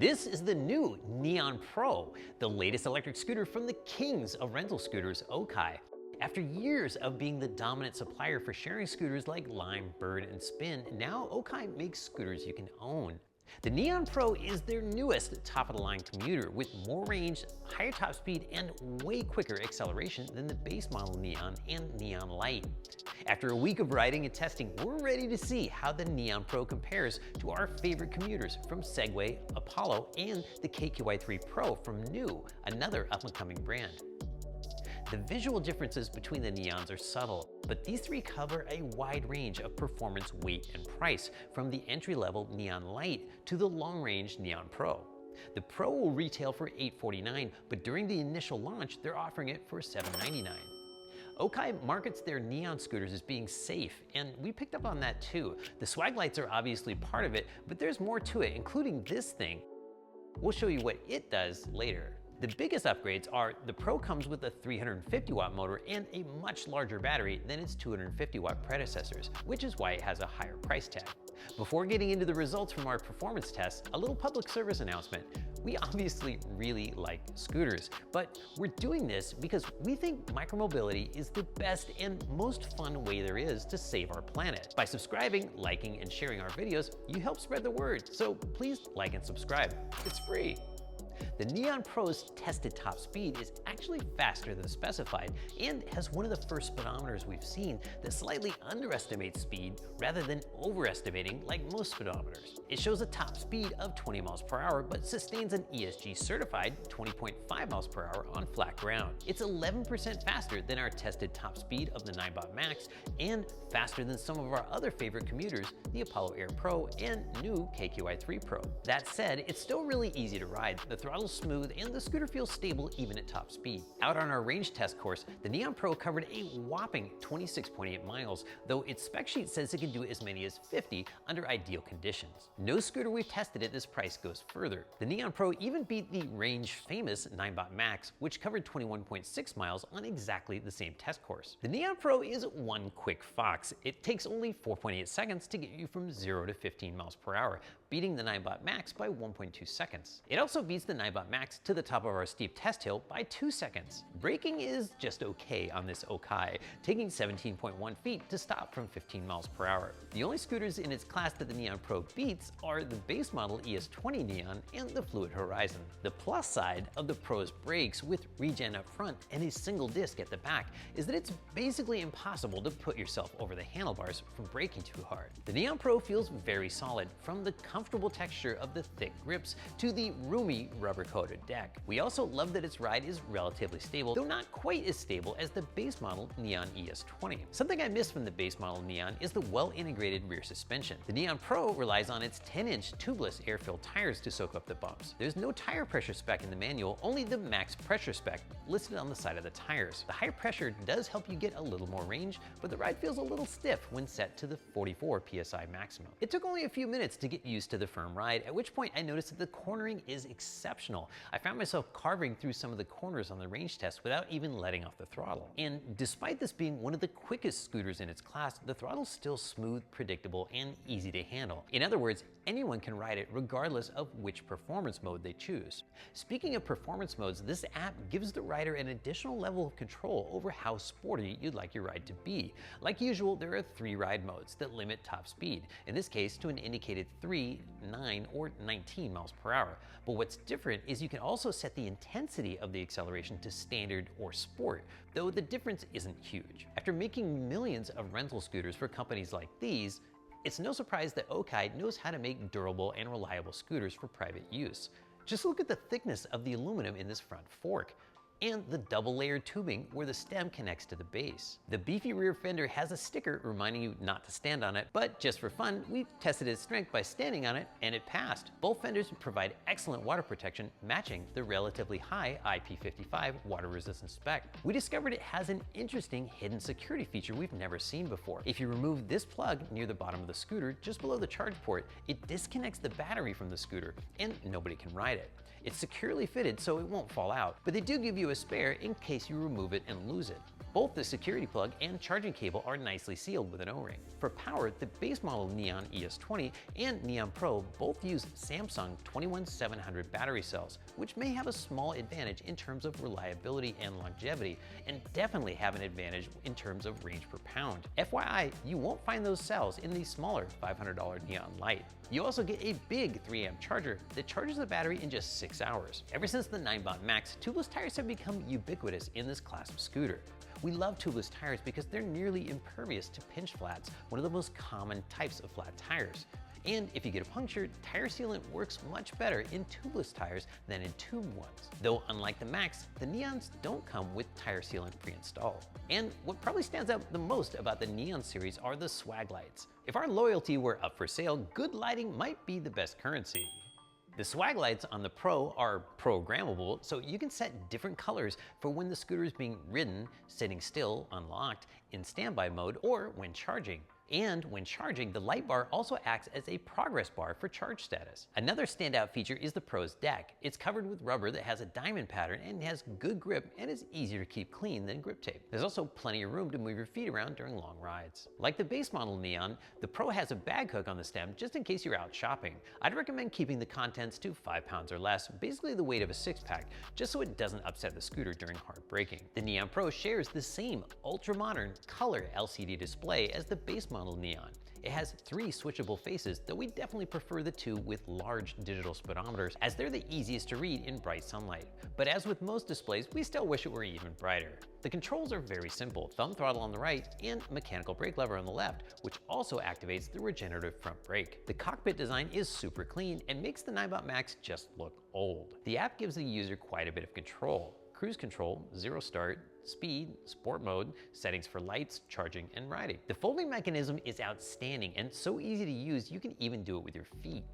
This is the new NEON Pro, the latest electric scooter from the kings of rental scooters, Okai. After years of being the dominant supplier for sharing scooters like Lime, Bird, and Spin, now Okai makes scooters you can own. The NEON Pro is their newest top-of-the-line commuter with more range, higher top speed, and way quicker acceleration than the base model NEON and NEON Lite. After a week of riding and testing, we're ready to see how the NEON Pro compares to our favorite commuters from Segway, Apollo, and the KQi3 Pro from New, another up-and-coming brand. The visual differences between the Neons are subtle, but these three cover a wide range of performance, weight, and price, from the entry-level NEON Lite to the long-range NEON Pro. The Pro will retail for $849, but during the initial launch, they're offering it for $799. Okai markets their NEON scooters as being safe, and we picked up on that too. The swag lights are obviously part of it, but there's more to it, including this thing. We'll show you what it does later. The biggest upgrades are the Pro comes with a 350-watt motor and a much larger battery than its 250-watt predecessors, which is why it has a higher price tag. Before getting into the results from our performance tests, a little public service announcement. We obviously really like scooters, but we're doing this because we think micromobility is the best and most fun way there is to save our planet. By subscribing, liking, and sharing our videos, you help spread the word, so please like and subscribe. It's free. The NEON Pro's tested top speed is actually faster than specified and has one of the first speedometers we've seen that slightly underestimates speed rather than overestimating like most speedometers. It shows a top speed of 20 miles per hour but sustains an ESG certified 20.5 miles per hour on flat ground. It's 11% faster than our tested top speed of the Ninebot Max and faster than some of our other favorite commuters, the Apollo Air Pro and new KQi3 Pro. That said, it's still really easy to ride. The throttle's smooth and the scooter feels stable even at top speed. Out on our range test course, the NEON Pro covered a whopping 26.8 miles, though its spec sheet says it can do as many as 50 under ideal conditions. No scooter we've tested at this price goes further. The NEON Pro even beat the range-famous Ninebot Max, which covered 21.6 miles on exactly the same test course. The NEON Pro is one quick fox. It takes only 4.8 seconds to get you from 0 to 15 miles per hour, beating the Ninebot Max by 1.2 seconds. It also beats the Ninebot Max to the top of our steep test hill by 2 seconds. Braking is just okay on this Okai, taking 17.1 feet to stop from 15 miles per hour. The only scooters in its class that the NEON Pro beats are the base model ES30 NEON and the Fluid Horizon. The plus side of the Pro's brakes, with regen up front and a single disc at the back, is that it's basically impossible to put yourself over the handlebars from braking too hard. The NEON Pro feels very solid, from the comfortable texture of the thick grips to the roomy rubber-coated deck. We also love that its ride is relatively stable, though not quite as stable as the base model NEON ES20. Something I miss from the base model NEON is the well-integrated rear suspension. The NEON Pro relies on its 10-inch tubeless air-filled tires to soak up the bumps. There's no tire pressure spec in the manual, only the max pressure spec listed on the side of the tires. The high pressure does help you get a little more range, but the ride feels a little stiff when set to the 44 PSI maximum. It took only a few minutes to get used to the firm ride, at which point I noticed that the cornering is exceptional. I found myself carving through some of the corners on the range test without even letting off the throttle. And despite this being one of the quickest scooters in its class, the throttle's still smooth, predictable, and easy to handle. In other words, anyone can ride it regardless of which performance mode they choose. Speaking of performance modes, this app gives the rider an additional level of control over how sporty you'd like your ride to be. Like usual, there are 3 ride modes that limit top speed, in this case to an indicated 3, 9, or 19 miles per hour. But what's different is you can also set the intensity of the acceleration to standard or sport, though the difference isn't huge. After making millions of rental scooters for companies like these, it's no surprise that Okai knows how to make durable and reliable scooters for private use. Just look at the thickness of the aluminum in this front fork, and the double-layered tubing where the stem connects to the base. The beefy rear fender has a sticker reminding you not to stand on it, but just for fun, we tested its strength by standing on it, and it passed. Both fenders provide excellent water protection, matching the relatively high IP55 water-resistant spec. We discovered it has an interesting hidden security feature we've never seen before. If you remove this plug near the bottom of the scooter, just below the charge port, it disconnects the battery from the scooter, and nobody can ride it. It's securely fitted so it won't fall out, but they do give you a spare in case you remove it and lose it. Both the security plug and charging cable are nicely sealed with an O-ring. For power, the base model NEON ES30 and NEON Pro both use Samsung 21700 battery cells, which may have a small advantage in terms of reliability and longevity, and definitely have an advantage in terms of range per pound. FYI, you won't find those cells in the smaller $500 NEON Lite. You also get a big 3-amp charger that charges the battery in just 6 hours. Ever since the Ninebot Max, tubeless tires have become ubiquitous in this class of scooter. We love tubeless tires because they're nearly impervious to pinch flats, one of the most common types of flat tires. And if you get a puncture, tire sealant works much better in tubeless tires than in tube ones. Though unlike the Max, the Neons don't come with tire sealant pre-installed. And what probably stands out the most about the Neon series are the swag lights. If our loyalty were up for sale, good lighting might be the best currency. The swag lights on the Pro are programmable, so you can set different colors for when the scooter is being ridden, sitting still, unlocked, in standby mode, or when charging. And when charging, the light bar also acts as a progress bar for charge status. Another standout feature is the Pro's deck. It's covered with rubber that has a diamond pattern and has good grip and is easier to keep clean than grip tape. There's also plenty of room to move your feet around during long rides. Like the base model Neon, the Pro has a bag hook on the stem just in case you're out shopping. I'd recommend keeping the contents to 5 pounds or less, basically the weight of a 6-pack, just so it doesn't upset the scooter during hard braking. The Neon Pro shares the same ultra-modern color LCD display as the base model Neon. It has 3 switchable faces, though we definitely prefer the 2 with large digital speedometers, as they're the easiest to read in bright sunlight. But as with most displays, we still wish it were even brighter. The controls are very simple: thumb throttle on the right and mechanical brake lever on the left, which also activates the regenerative front brake. The cockpit design is super clean and makes the Ninebot Max just look old. The app gives the user quite a bit of control: cruise control, 0 start, speed, sport mode, settings for lights, charging, and riding. The folding mechanism is outstanding and so easy to use you can even do it with your feet.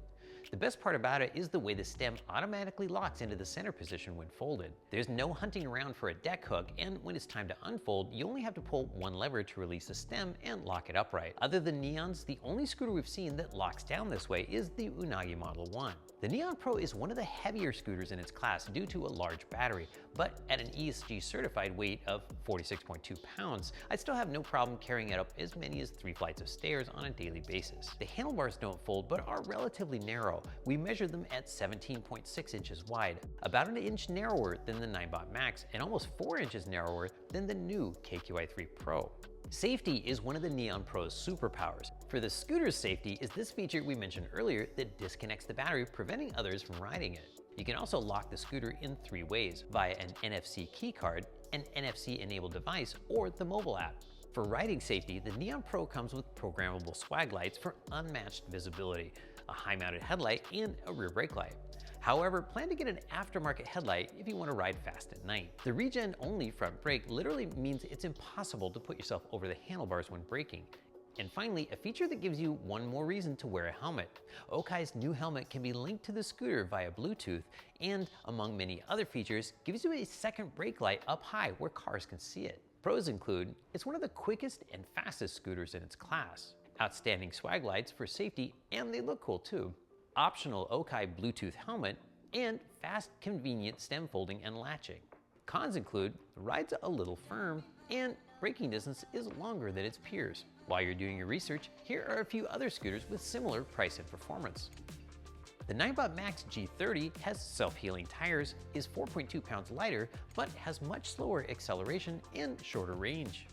The best part about it is the way the stem automatically locks into the center position when folded. There's no hunting around for a deck hook, and when it's time to unfold, you only have to pull one lever to release the stem and lock it upright. Other than Neons, the only scooter we've seen that locks down this way is the Unagi Model 1. The Neon Pro is one of the heavier scooters in its class due to a large battery, but at an ESG certified weight of 46.2 pounds, I'd still have no problem carrying it up as many as 3 flights of stairs on a daily basis. The handlebars don't fold but are relatively narrow. We measured them at 17.6 inches wide, about an inch narrower than the Ninebot Max and almost 4 inches narrower than the new KQi3 Pro. Safety is one of the Neon Pro's superpowers. For the scooter's safety is this feature we mentioned earlier that disconnects the battery, preventing others from riding it. You can also lock the scooter in 3 ways: via an NFC keycard, an NFC-enabled device, or the mobile app. For riding safety, the Neon Pro comes with programmable swag lights for unmatched visibility, a high-mounted headlight, and a rear brake light. However, plan to get an aftermarket headlight if you want to ride fast at night. The regen-only front brake literally means it's impossible to put yourself over the handlebars when braking. And finally, a feature that gives you one more reason to wear a helmet. Okai's new helmet can be linked to the scooter via Bluetooth and, among many other features, gives you a second brake light up high where cars can see it. Pros include, it's one of the quickest and fastest scooters in its class, outstanding swag lights for safety, and they look cool too, optional Okai Bluetooth helmet, and fast, convenient stem folding and latching. Cons include, the ride's a little firm, and braking distance is longer than its peers. While you're doing your research, here are a few other scooters with similar price and performance. The Ninebot Max G30 has self-healing tires, is 4.2 pounds lighter, but has much slower acceleration and shorter range.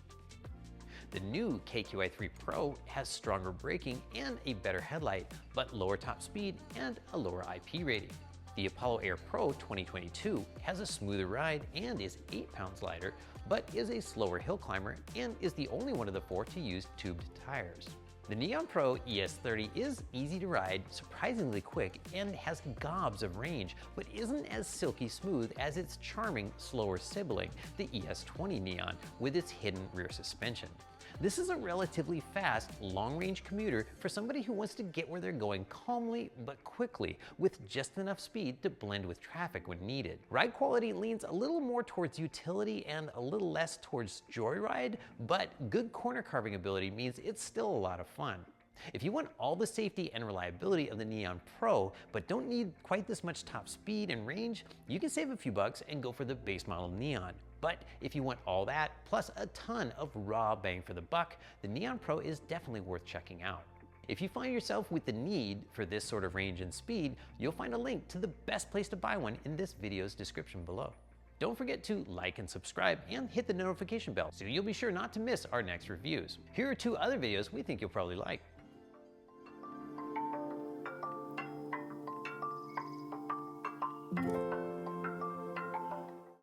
The new KQi3 Pro has stronger braking and a better headlight, but lower top speed and a lower IP rating. The Apollo Air Pro 2022 has a smoother ride and is 8 pounds lighter, but is a slower hill climber and is the only one of the 4 to use tubed tires. The NEON Pro ES30 is easy to ride, surprisingly quick, and has gobs of range, but isn't as silky smooth as its charming, slower sibling, the ES20 Neon, with its hidden rear suspension. This is a relatively fast, long-range commuter for somebody who wants to get where they're going calmly but quickly, with just enough speed to blend with traffic when needed. Ride quality leans a little more towards utility and a little less towards joyride, but good corner carving ability means it's still a lot of fun. If you want all the safety and reliability of the NEON Pro, but don't need quite this much top speed and range, you can save a few bucks and go for the base model NEON. But if you want all that, plus a ton of raw bang for the buck, the NEON Pro is definitely worth checking out. If you find yourself with the need for this sort of range and speed, you'll find a link to the best place to buy one in this video's description below. Don't forget to like and subscribe and hit the notification bell so you'll be sure not to miss our next reviews. Here are 2 other videos we think you'll probably like. You